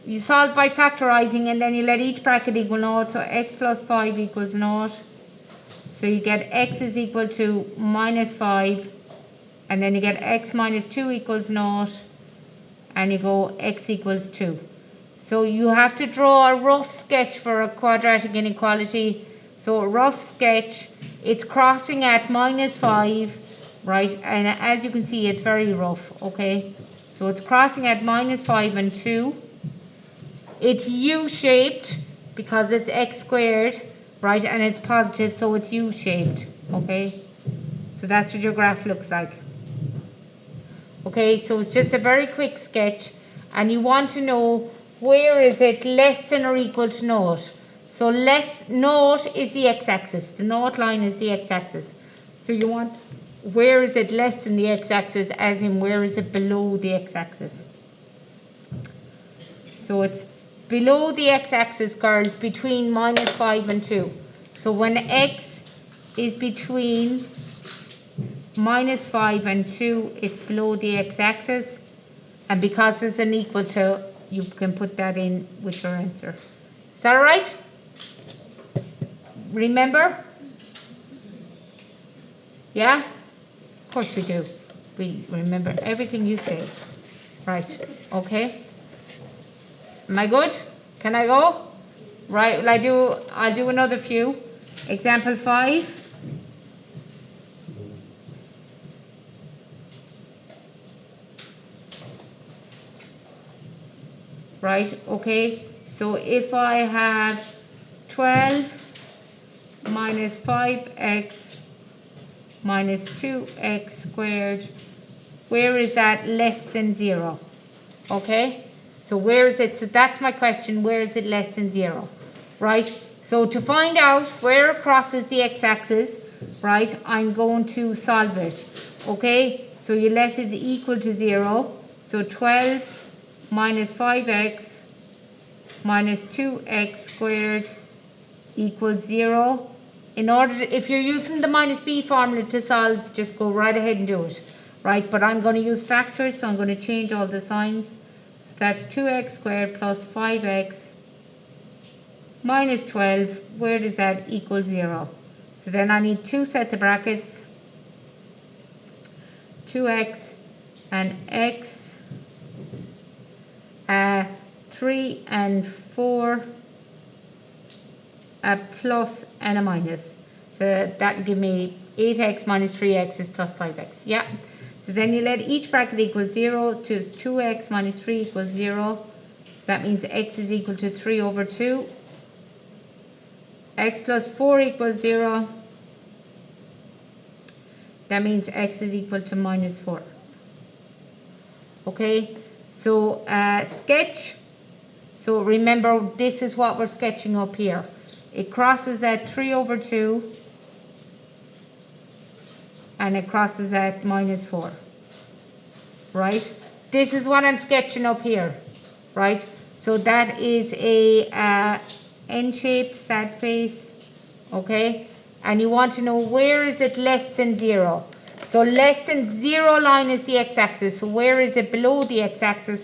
you solve by factorising, and then you let each bracket equal naught. So x plus 5 equals naught. So you get x is equal to minus 5, and then you get x minus 2 equals naught, and you go x equals 2. So you have to draw a rough sketch for a quadratic inequality. So a rough sketch, it's crossing at minus 5, right? And as you can see, it's very rough, okay? So it's crossing at minus 5 and 2. It's U-shaped because it's x squared, right? And it's positive, so it's U-shaped, okay? So that's what your graph looks like. Okay, so it's just a very quick sketch, and you want to know where is it less than or equal to naught. So naught is the x-axis. The naught line is the x-axis. So you want where is it less than the x-axis, as in where is it below the x-axis. So it's below the x-axis, girls, between minus 5 and 2. So when x is between minus 5 and 2, it's below the x-axis, and because it's an equal to, you can put that in with your answer. Is that alright? Remember? Yeah? Of course we do. We remember everything you say. Right, okay. Am I good? Can I go? Right, well I'll do another few. Example 5. Right, okay. So if I have 12 minus 5x minus 2x squared, where is that less than 0? Okay, so where is it? So that's my question, where is it less than 0? Right, so to find out where it crosses the x-axis, right, I'm going to solve it. Okay, so you let it equal to 0. So 12 minus 5x minus 2x squared equals 0. In order to, if you're using the minus b formula to solve, just go right ahead and do it. Right, but I'm going to use factors, so I'm going to change all the signs. So that's 2x squared plus 5x minus 12. Where does that equal 0? So then I need two sets of brackets. 2x and x. 3 and 4. A plus and a minus. So that will give me 8x minus 3x is plus 5x. Yeah. So then you let each bracket equal 0 to 2x minus 3 equals 0. So that means x is equal to 3 over 2. X plus 4 equals 0. That means x is equal to minus 4. Okay. So sketch. So remember, this is what we're sketching up here. It crosses at 3 over 2, and it crosses at minus 4. Right? This is what I'm sketching up here. Right? So that is a N-shaped sad face. Okay? And you want to know where is it less than 0. So less than 0 line is the x-axis. So where is it below the x-axis?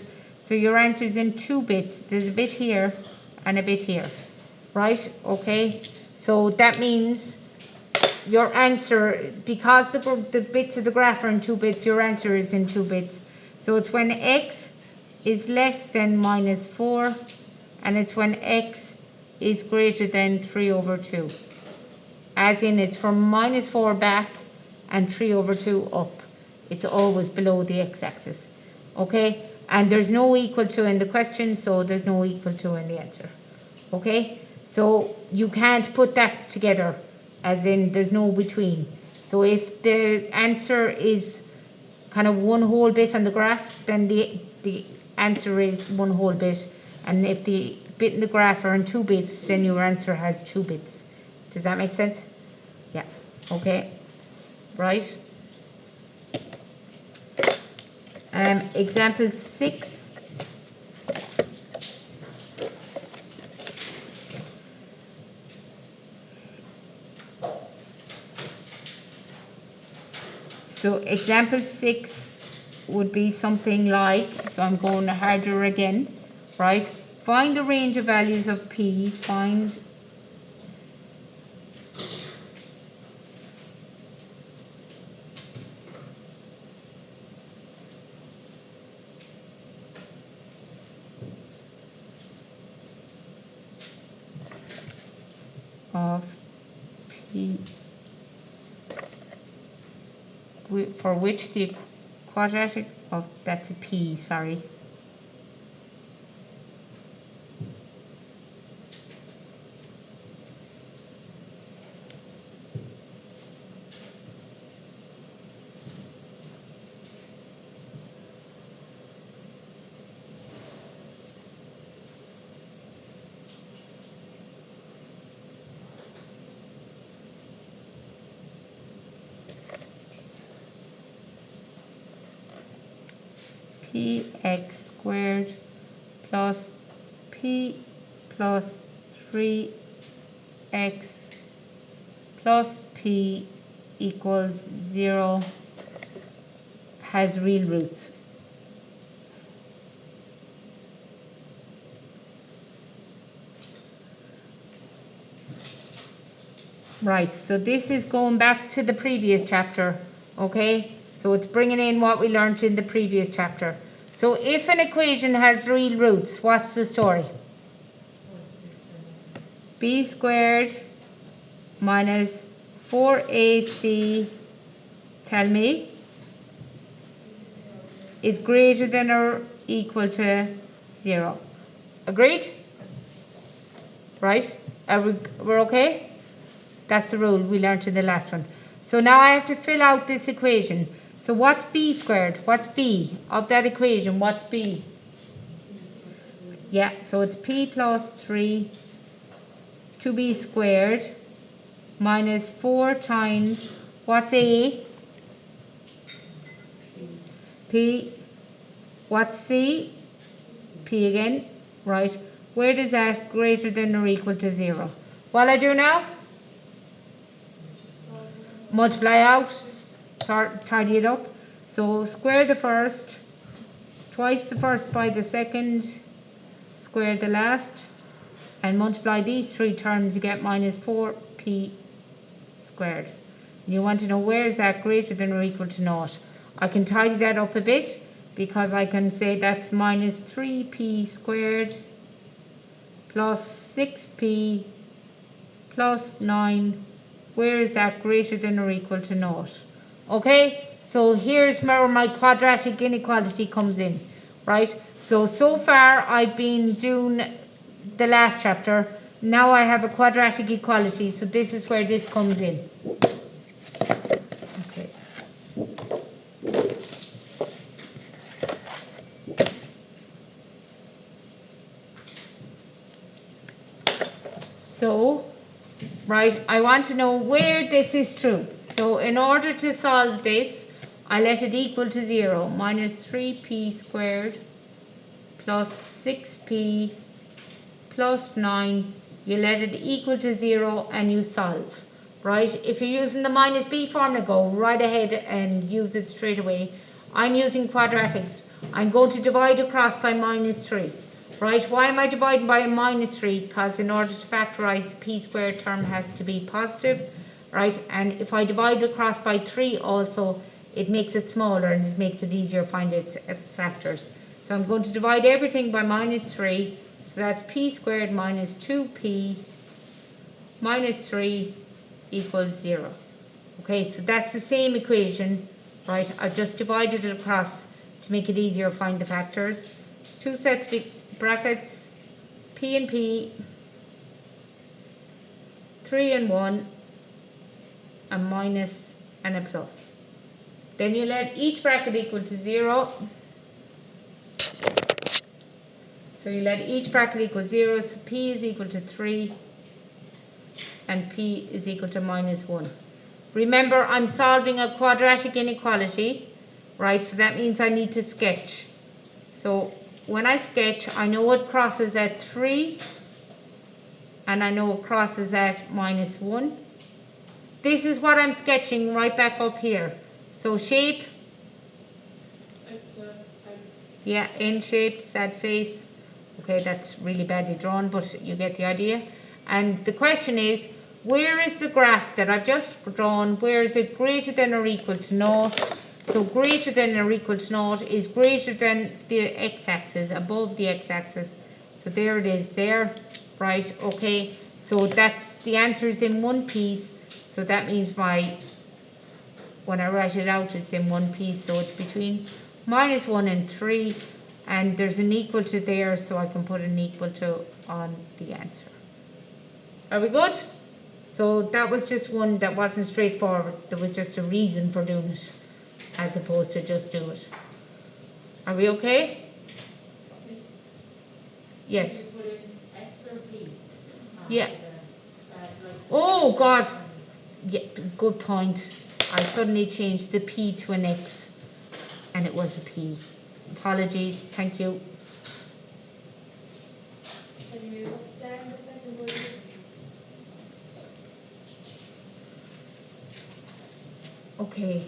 So your answer is in 2 bits. There's a bit here and a bit here. Right? Okay? So that means your answer, because the bits of the graph are in 2 bits, your answer is in 2 bits. So it's when x is less than minus 4, and it's when x is greater than 3 over 2. As in, it's from minus 4 back and 3 over 2 up. It's always below the x-axis. Okay? And there's no equal to in the question, so there's no equal to in the answer. Okay? So you can't put that together, as in there's no between. So if the answer is kind of one whole bit on the graph, then the answer is one whole bit. And if the bit in the graph are in 2 bits, then your answer has 2 bits. Does that make sense? Yeah. Okay. Right. Example 6. So example 6 would be something like, so I'm going harder again, right? Find the range of values of P. Find of P for which the quadratic of, that's a P, sorry. Px squared plus P plus 3x plus P equals 0 has real roots. Right, so this is going back to the previous chapter, okay? So it's bringing in what we learned in the previous chapter. So if an equation has real roots, what's the story? B squared minus 4ac, tell me, is greater than or equal to 0. Agreed? Right? We're okay? That's the rule we learned in the last one. So now I have to fill out this equation. So what's b squared? What's b of that equation? What's b? Yeah, so it's p plus 3 2b squared minus 4 times, what's a? P. What's c? P again, right? Where does that greater than or equal to 0? What I do now? Multiply out, tidy it up. So square the first, twice the first by the second, square the last, and multiply these three terms, you get minus 4p squared. And you want to know where is that greater than or equal to 0. I can tidy that up a bit because I can say that's minus 3p squared plus 6p plus 9. Where is that greater than or equal to 0? Okay, so here's where my quadratic inequality comes in, right? So far I've been doing the last chapter. Now I have a quadratic equality, so this is where this comes in. Okay. So, right, I want to know where this is true. So in order to solve this, I let it equal to 0, minus 3p squared plus 6p plus 9. You let it equal to 0 and you solve. Right, if you're using the minus b formula, go right ahead and use it straight away. I'm using quadratics. I'm going to divide across by minus 3. Right, why am I dividing by a minus 3? Because in order to factorize, the p squared term has to be positive. Right, and if I divide across by 3 also, it makes it smaller and it makes it easier to find its factors. So I'm going to divide everything by minus 3. So that's p squared minus 2p minus 3 equals 0. Okay, so that's the same equation, right? I've just divided it across to make it easier to find the factors. Two sets of brackets, p and p, 3 and 1, a minus and a plus. Then you let each bracket equal to 0. So you let each bracket equal 0, so p is equal to 3 and p is equal to minus 1. Remember, I'm solving a quadratic inequality, right? So that means I need to sketch. So when I sketch, I know it crosses at 3 and I know it crosses at minus 1. This is what I'm sketching right back up here. So shape, It's yeah, N shape, sad face, Okay, that's really badly drawn, but you get the idea. And the question is, where is the graph that I've just drawn, where is it greater than or equal to naught? So greater than or equal to naught is greater than the x-axis, above the x-axis. So there it is there, right? Okay, so that's, the answer is in one piece. So that means when I write it out, it's in one piece. So it's between -1 and 3. And there's an equal to there, so I can put an equal to on the answer. Are we good? So that was just one that wasn't straightforward. There was just a reason for doing it, as opposed to just do it. Are we okay? Yes. Yeah. Oh God. Yeah, good point. I suddenly changed the P to an X, and it was a P. Apologies. Thank you. Can you look down the second one? Okay.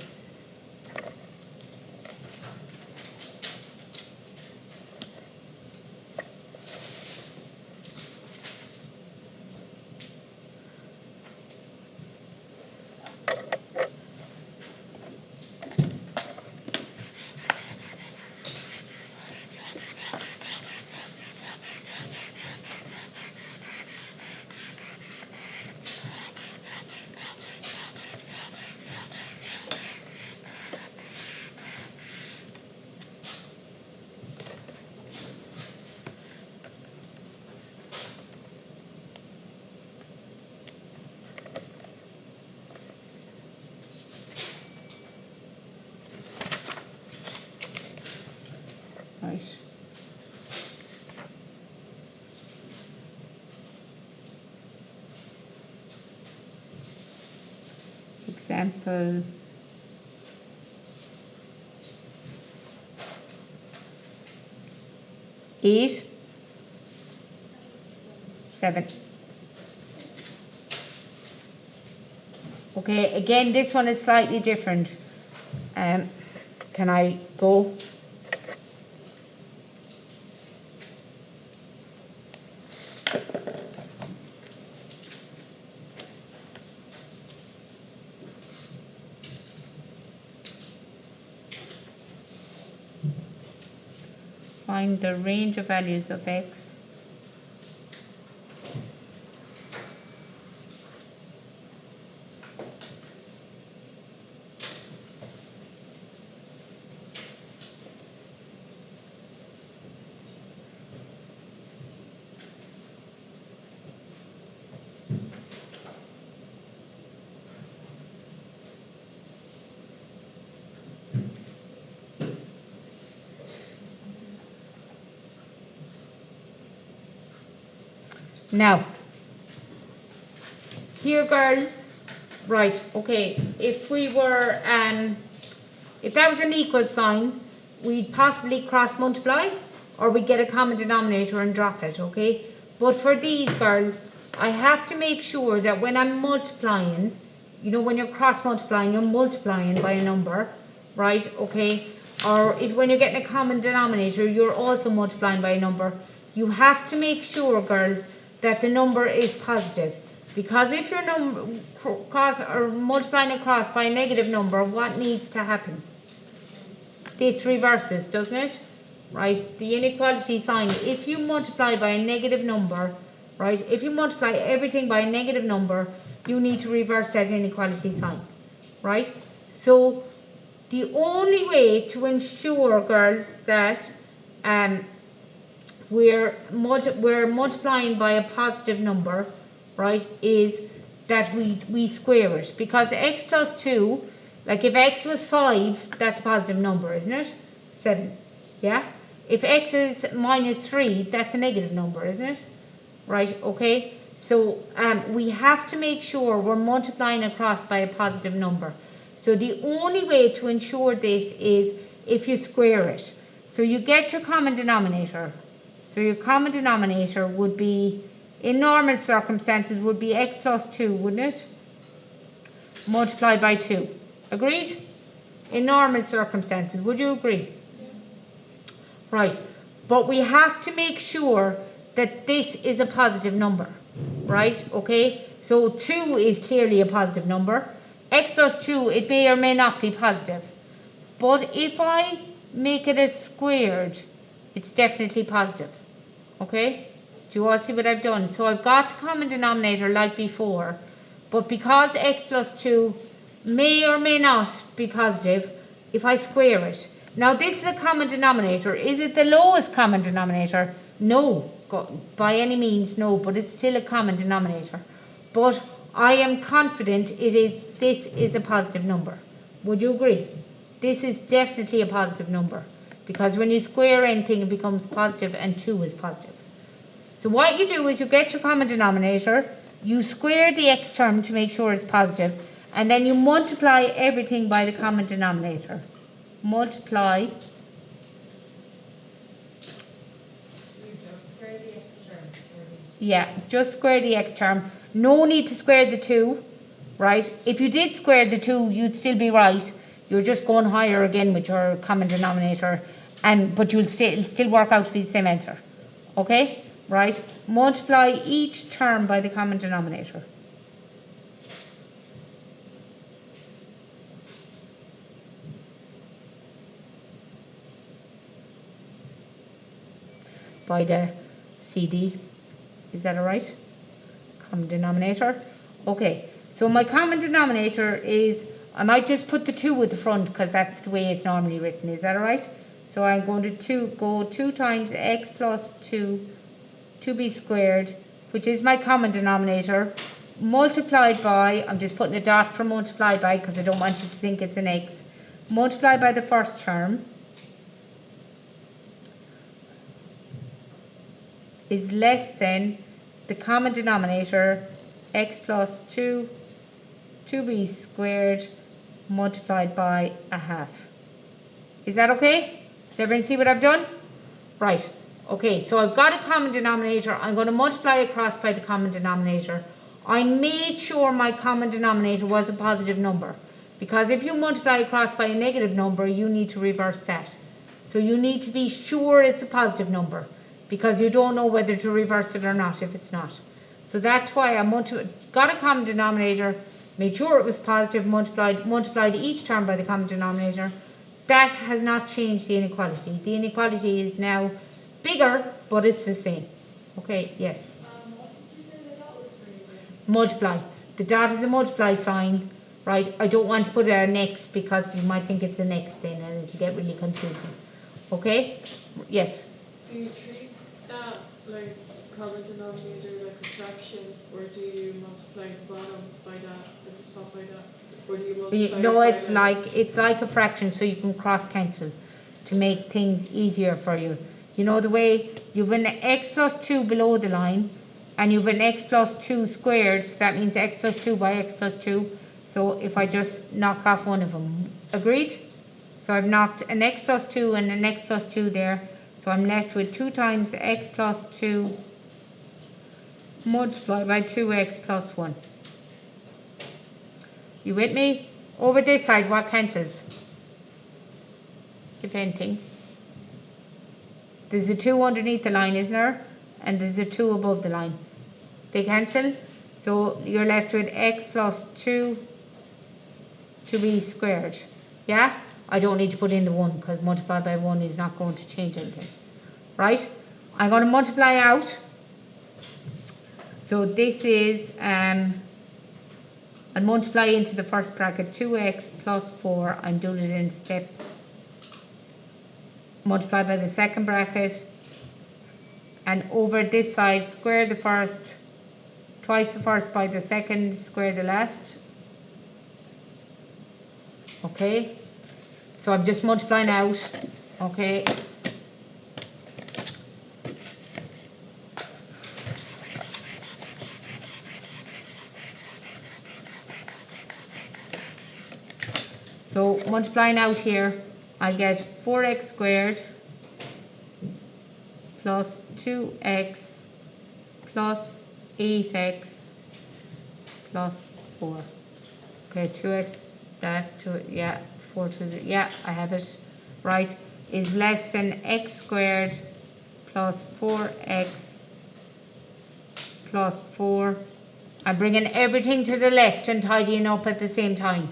Right. Example 8, 7. Okay, again, this one is slightly different. Can I go? Find the range of values of x . Now, here girls, right, okay, if we were, if that was an equal sign, we'd possibly cross multiply, or we'd get a common denominator and drop it, okay? But for these girls, I have to make sure that when I'm multiplying, you know, when you're cross multiplying, you're multiplying by a number, right, okay? Or if when you're getting a common denominator, you're also multiplying by a number. You have to make sure, girls, that the number is positive. Because if you're cross or multiplying across by a negative number, what needs to happen? This reverses, doesn't it? Right? The inequality sign. If you multiply by a negative number, right? If you multiply everything by a negative number, you need to reverse that inequality sign. Right? So the only way to ensure, girls, that we're multiplying by a positive number, right, is that we square it. Because x plus 2, like if x was 5, that's a positive number, isn't it? 7, yeah? If x is -3, that's a negative number, isn't it? Right, okay? So we have to make sure we're multiplying across by a positive number. So the only way to ensure this is if you square it. So you get your common denominator. So your common denominator would be, in normal circumstances, would be x plus 2, wouldn't it? Multiplied by 2. Agreed? In normal circumstances, would you agree? Yeah. Right. but we have to make sure that this is a positive number, right? Okay, so 2 is clearly a positive number. X plus 2, it may or may not be positive. But if I make it a squared, it's definitely positive. Okay? Do you all see what I've done? So I've got the common denominator like before, but because x plus 2 may or may not be positive, if I square it. Now this is a common denominator. Is it the lowest common denominator? No, by any means no, but it's still a common denominator. But I am confident this is a positive number. Would you agree? This is definitely a positive number, because when you square anything it becomes positive, and 2 is positive. So what you do is you get your common denominator, you square the x term to make sure it's positive, and then you multiply everything by the common denominator. Multiply. Yeah, just square the x term. No need to square the 2, right? If you did square the 2, you'd still be right. You're just going higher again with your common denominator, but it'll still work out to be the same answer. Okay? Right? Multiply each term by the common denominator. By the CD. Is that alright? Common denominator. Okay, so my common denominator is, I might just put the 2 at the front because that's the way it's normally written. Is that alright? So I'm going to go 2 times x plus 2 to be squared, which is my common denominator, multiplied by, I'm just putting a dot for multiplied by because I don't want you to think it's an x, multiplied by the first term, is less than the common denominator, x plus 2 to be squared multiplied by a half. Is that okay? Does everyone see what I've done? Right. Okay, so I've got a common denominator. I'm going to multiply across by the common denominator. I made sure my common denominator was a positive number, because if you multiply across by a negative number, you need to reverse that. So you need to be sure it's a positive number, because you don't know whether to reverse it or not if it's not. So that's why I got a common denominator, made sure it was positive, multiplied each term by the common denominator. That has not changed the inequality. The inequality is now bigger, but it's the same. Okay, yes. What did you say the dot was for you? Multiply. The dot is a multiply sign, right? I don't want to put an x because you might think it's an x then and it'll get really confusing. Okay? Yes. Do you treat that like common denominator like a fraction, or do you multiply the bottom by that and the top by that? Or do you multiply No, it by it's like a fraction, so you can cross cancel to make things easier for you. You know the way you've an x plus 2 below the line, and you've an x plus 2 squared, so that means x plus 2 by x plus 2. So if I just knock off one of them, agreed? So I've knocked an x plus 2 and an x plus 2 there, so I'm left with 2 times x plus 2 multiplied by 2x plus 1. You with me? Over this side, what cancels? If anything. There's a 2 underneath the line, isn't there? And there's a 2 above the line. They cancel. So you're left with x plus 2 to be squared. Yeah? I don't need to put in the 1 because multiplied by 1 is not going to change anything. Right? I'm going to multiply out. So this is, I'll multiply into the first bracket 2x plus 4. I'm doing it in steps. Multiply by the second bracket, and over this side square the first, twice the first by the second, square the last. Okay, so I'm just multiplying out. Okay, so multiplying out here, I get 4x squared plus 2x plus 8x plus 4. Okay, 2x, that, 2, yeah, 4 to the, yeah, I have it, right, is less than x squared plus 4x plus 4. I'm bringing everything to the left and tidying up at the same time.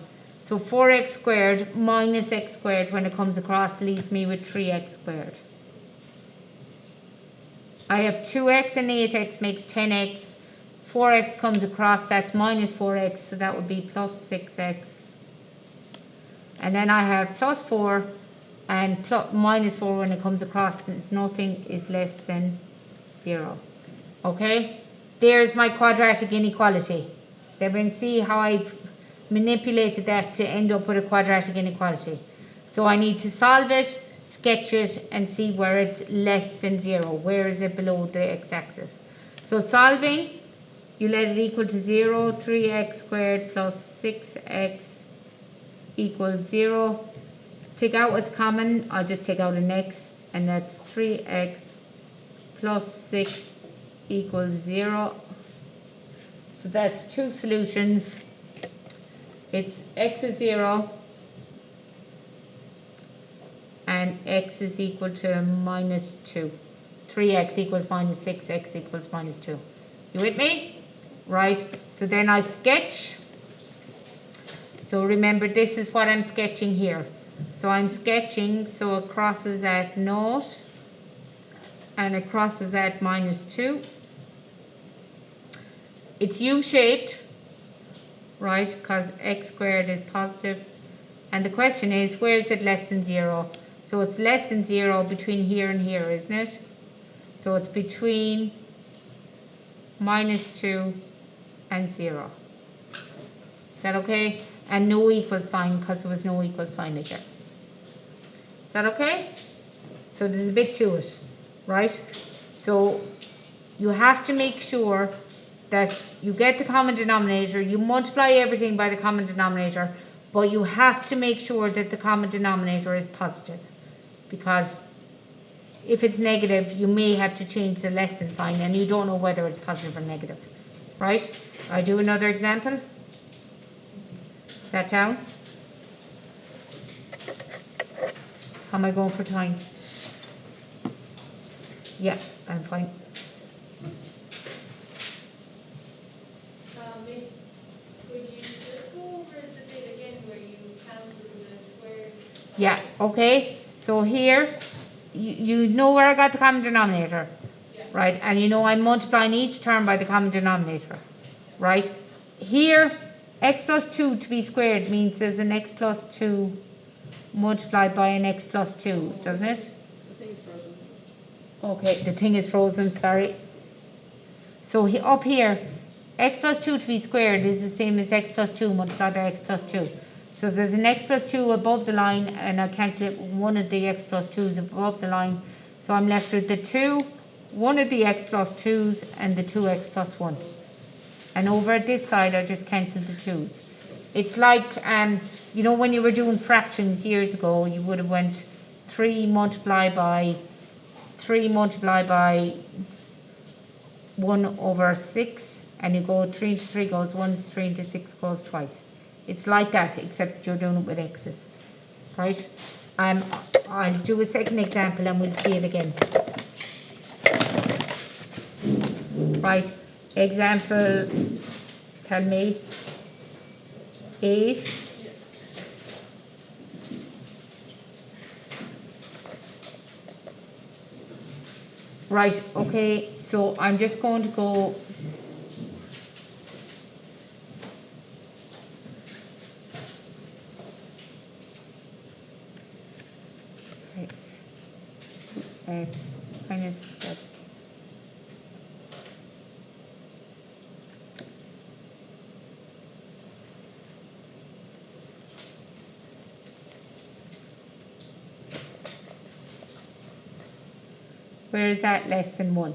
So 4x squared minus x squared when it comes across leaves me with 3x squared. I have 2x and 8x makes 10x. 4x comes across, that's minus 4x, so that would be plus 6x. And then I have plus 4 and minus 4 when it comes across, since nothing is less than 0. Okay? There's my quadratic inequality. So everyone see how I've manipulated that to end up with a quadratic inequality. So I need to solve it, sketch it, and see where it's less than 0. Where is it below the x-axis? So solving, you let it equal to 0, 3x squared plus 6x equals 0. Take out what's common, I'll just take out an x, and that's 3x plus 6 equals 0. So that's two solutions. It's x is 0 and x is equal to minus 2. 3x equals minus 6, x equals minus 2. You with me? Right, so then I sketch. So remember, this is what I'm sketching here. So I'm sketching, so it crosses at 0 and it crosses at minus 2. It's U-shaped, right, because x squared is positive. And the question is, where is it less than 0? So it's less than 0 between here and here, isn't it? So it's between minus 2 and 0. Is that okay? And no equal sign, because there was no equal sign again. Is that okay? So there's a bit to it, right? So you have to make sure that you get the common denominator, you multiply everything by the common denominator, but you have to make sure that the common denominator is positive, because if it's negative, you may have to change the less than sign and you don't know whether it's positive or negative, right? I do another example. That down. How am I going for time? Yeah, I'm fine. Miss, could you just go over the bit again where you cancel the squares? Yeah, okay. So here, you know where I got the common denominator, Yeah. right? And you know I'm multiplying each term by the common denominator, right? Here, x plus 2 to be squared means there's an x plus 2 multiplied by an x plus 2, doesn't it? The thing is frozen. Okay, the thing is frozen, sorry. So up here, x plus 2 to be squared is the same as x plus 2 multiplied by x plus 2. So there's an x plus 2 above the line, and I cancel it, one of the x plus 2's above the line. So I'm left with the 2, one of the x plus 2's, and the 2x plus 1. And over at this side, I just cancel the 2's. It's like, you know, when you were doing fractions years ago, you would have went 3 multiplied by 1 over 6, and you go 3 into 3 goes once, 3 into 6 goes twice. It's like that, except you're doing it with x's, right? I'll do a second example and we'll see it again. Right, example, tell me, 8. Right, okay, so I'm just going to go minus that. Where is that less than 1?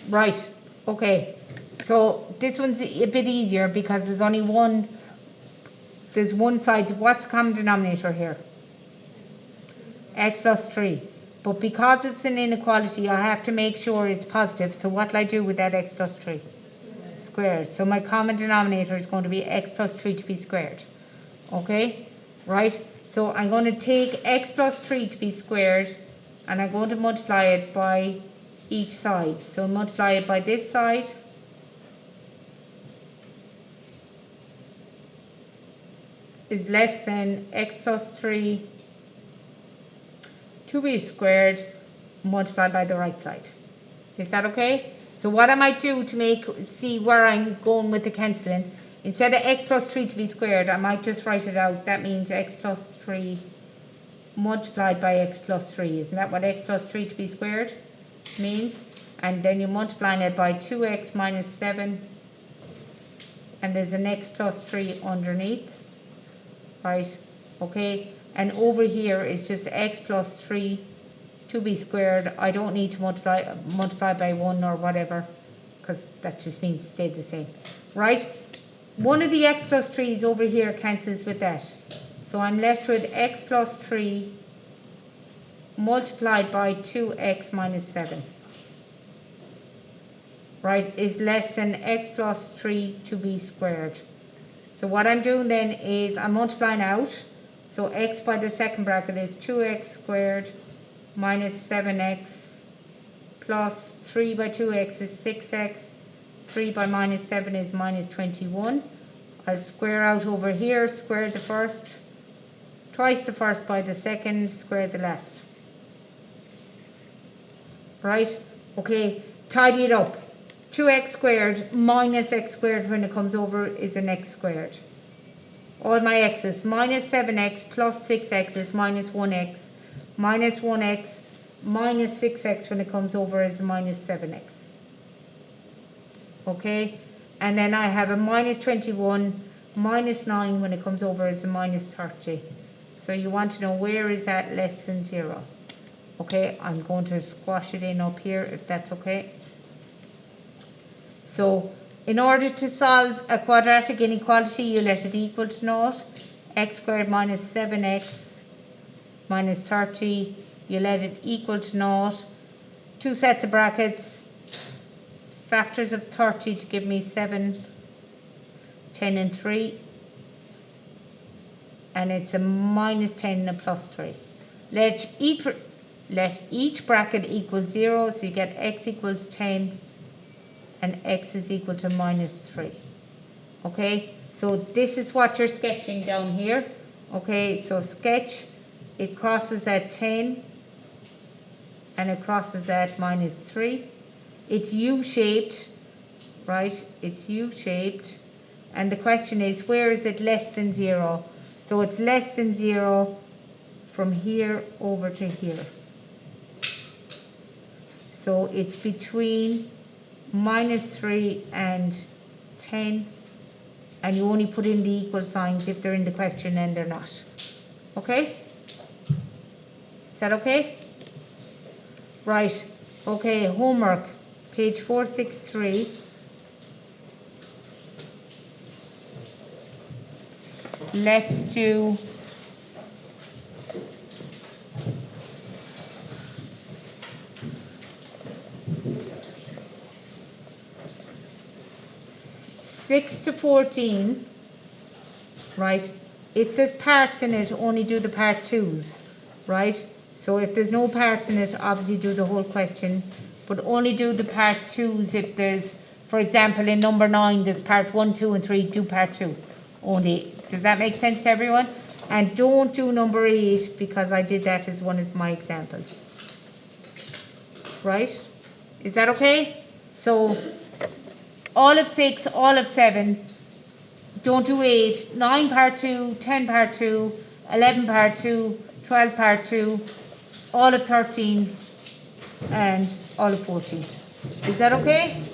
Right, okay. So this one's a bit easier because there's only one, there's one side. What's the common denominator here? X plus 3. But because it's an inequality, I have to make sure it's positive. So what will I do with that x plus 3? Squared. So my common denominator is going to be x plus 3 to be squared. Okay? Right? So I'm going to take x plus 3 to be squared, and I'm going to multiply it by each side. So multiply it by this side. Is less than x plus 3 2b squared multiplied by the right side. Is that okay? So what I might do to see where I'm going with the cancelling, instead of x plus 3 to be squared, I might just write it out. That means x plus 3 multiplied by x plus 3. Isn't that what x plus 3 to be squared means? And then you're multiplying it by 2x minus 7. And there's an x plus 3 underneath. Right? Okay? And over here it's just x plus 3 to be squared. I don't need to multiply by 1 or whatever, because that just means it stayed the same. Right? One of the x plus 3's over here cancels with that. So I'm left with x plus 3 multiplied by 2x minus 7. Right? Is less than x plus 3 to be squared. So what I'm doing then is I'm multiplying out. So x by the second bracket is 2x squared minus 7x plus 3 by 2x is 6x. 3 by minus 7 is minus 21. I'll square out over here, square the first, twice the first by the second, square the last. Right? Okay, tidy it up. 2x squared minus x squared when it comes over is an x squared. All my x's, minus 7x plus 6x is minus 1x. Minus 1x minus 6x when it comes over is minus 7x. Okay? And then I have a minus 21, minus 9 when it comes over is a minus 30. So you want to know where is that less than 0. Okay, I'm going to squash it in up here if that's okay. So in order to solve a quadratic inequality, you let it equal to naught. X squared minus 7x minus 30, you let it equal to naught. Two sets of brackets, factors of 30 to give me 7, 10 and 3. And it's a minus 10 and a plus 3. Let each bracket equal 0, so you get x equals 10 and x is equal to minus 3. Okay, so this is what you're sketching down here. Okay, so sketch, it crosses at 10 and it crosses at minus 3. It's U-shaped, right? It's U-shaped. And the question is, where is it less than 0? So it's less than 0 from here over to here. So it's between minus 3 and 10, and you only put in the equal signs if they're in the question and they're not. Okay? Is that okay? Right. Okay, homework. Page 463. Let's do six to 14, right? If there's parts in it, only do the part 2s, right? So if there's no parts in it, obviously do the whole question, but only do the part 2s if there's, for example, in number 9, there's part 1, 2 and 3, do part 2 only. Does that make sense to everyone? And don't do number 8 because I did that as one of my examples. Right? Is that okay? So all of 6, all of 7, don't do 8, 9 part 2, 10 part 2, 11 part 2, 12 part 2, all of 13 and all of 14. Is that okay?